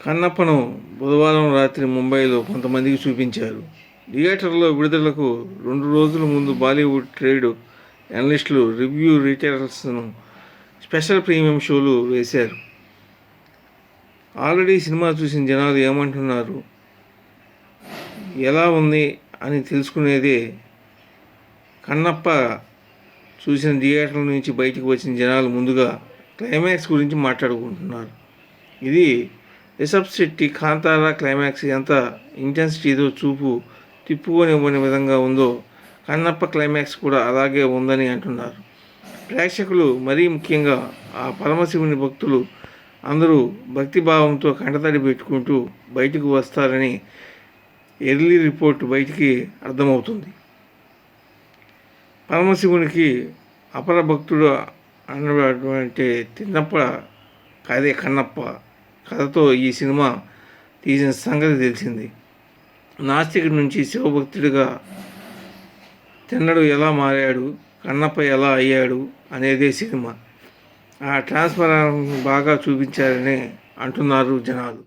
కన్నప్పను బుధవారం రాత్రి ముంబైలో కొంతమందికి చూపించారు. థియేటర్లో విడుదలకు 2 రోజుల ముందు బాలీవుడ్ ట్రేడ్ అనలిస్టులు, రివ్యూ రీటైలర్స్ను స్పెషల్ ప్రీమియం షోలు వేశారు. ఆల్రెడీ సినిమా చూసిన జనాలు ఏమంటున్నారు, ఎలా ఉంది అని తెలుసుకునేదే కన్నప్ప చూసిన థియేటర్ల నుంచి బయటకు వచ్చిన జనాలు ముందుగా క్లైమాక్స్ గురించి మాట్లాడుకుంటున్నారు. ఇది రిషబ్ శెట్టి కాంతారా క్లైమాక్స్ ఎంత ఇంటెన్సిటీతో చూపు తిప్పుకొనివ్వని విధంగా ఉందో కన్నప్ప క్లైమాక్స్ కూడా అలాగే ఉందని అంటున్నారు. ప్రేక్షకులు, మరీ ముఖ్యంగా ఆ పరమశివుని భక్తులు అందరూ భక్తిభావంతో కంటతడి పెట్టుకుంటూ బయటకు వస్తారని ఎర్లీ రిపోర్ట్ బయటికి అర్థమవుతుంది. పరమశివునికి అపర భక్తుడు అన్నటువంటి తిన్నప్ప కథే కన్నప్ప కథతో ఈ సినిమా తీసిన సంగతి తెలిసింది. నాస్తికుడి నుంచి శివభక్తుడిగా తిన్నడు ఎలా మారాడు, కన్నప్ప ఎలా అయ్యాడు అనేదే సినిమా. ఆ ట్రాన్స్ఫర్ బాగా చూపించారని అంటున్నారు జనాలు.